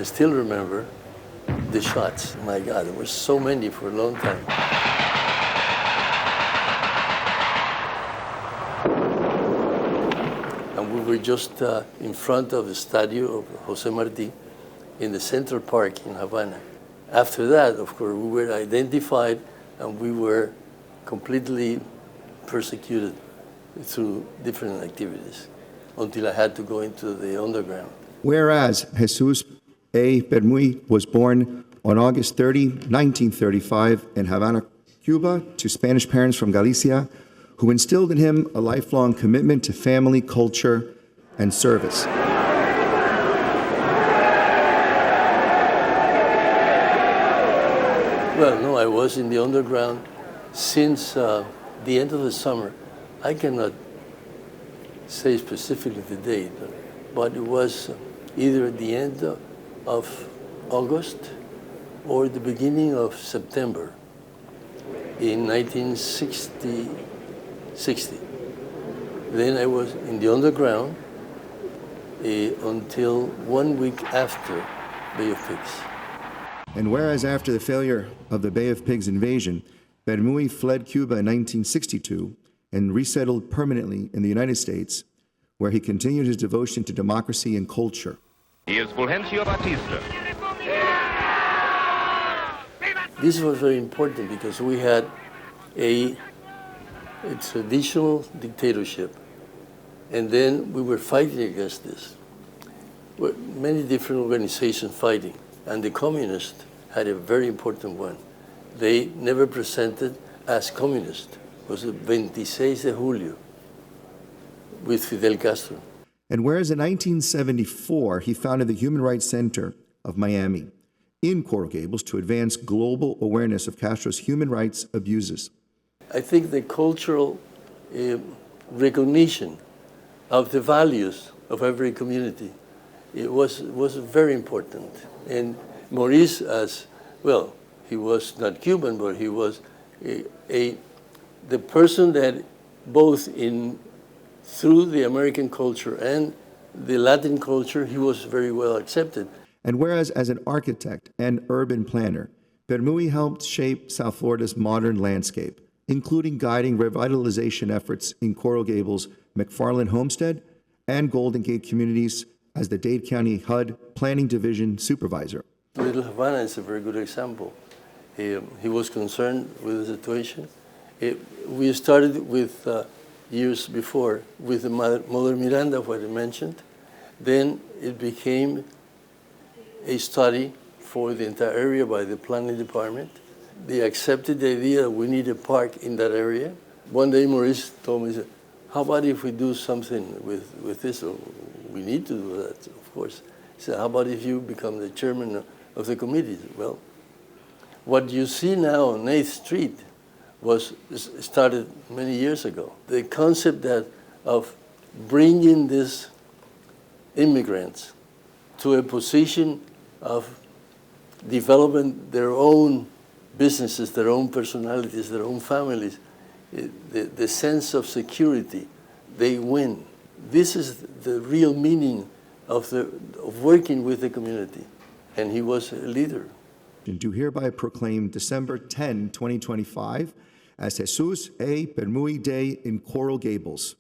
I still remember the shots. My God, there were so many for a long time. And we were just in front of the statue of Jose Marti in the Central Park in Havana. After that, of course, we were identified and we were completely persecuted through different activities until I had to go into the underground. Whereas Jesus A. Permuy was born on August 30, 1935 in Havana, Cuba, to Spanish parents from Galicia, who instilled in him a lifelong commitment to family, culture, and service. Well, no, I was in the underground since the end of the summer. I cannot say specifically the date, but it was either at the end of August or the beginning of September in 1960. Then I was in the underground until 1 week after Bay of Pigs. And whereas after the failure of the Bay of Pigs invasion, Permuy fled Cuba in 1962 and resettled permanently in the United States, where he continued his devotion to democracy and culture. He is Fulgencio Batista. This was very important because we had a traditional dictatorship, and then we were fighting against this. Well, many different organizations fighting, and the communists had a very important one. They never presented as communist. It was the 26 de Julio with Fidel Castro. And whereas in 1974, he founded the Human Rights Center of Miami in Coral Gables to advance global awareness of Castro's human rights abuses. I think the cultural recognition of the values of every community, it was very important. And Maurice, as well, he was not Cuban, but he was the person that both through the American culture and the Latin culture, he was very well accepted. And whereas as an architect and urban planner, Permuy helped shape South Florida's modern landscape, including guiding revitalization efforts in Coral Gables, McFarland Homestead, and Golden Gate communities as the Dade County HUD Planning Division Supervisor. Little Havana is a very good example. He was concerned with the situation. We started with years before with the Mother Miranda, what I mentioned. Then it became a study for the entire area by the planning department. They accepted the idea that we need a park in that area. One day Maurice told me, how about if we do something with this? Oh, we need to do that, of course. He said, how about if you become the chairman of the committee? Well, what you see now on 8th Street started many years ago. The concept of bringing these immigrants to a position of developing their own businesses, their own personalities, their own families, the sense of security, they win. This is the real meaning of working with the community. And he was a leader. And do hereby proclaim December 10, 2025 as Jesus A. Permuy Day in Coral Gables.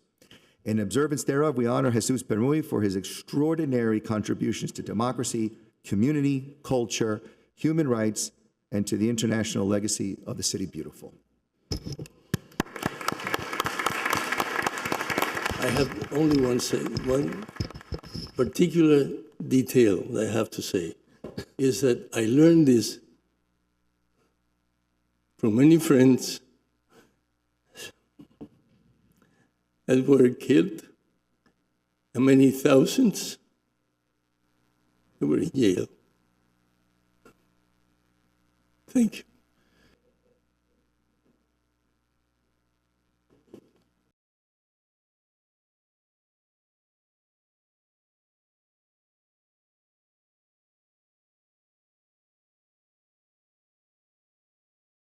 In observance thereof, we honor Jesus Permuy for his extraordinary contributions to democracy, community, culture, human rights, and to the international legacy of the City Beautiful. I have only one particular detail that I have to say, is that I learned this from many friends that were killed, and many thousands that were in jail. Thank you.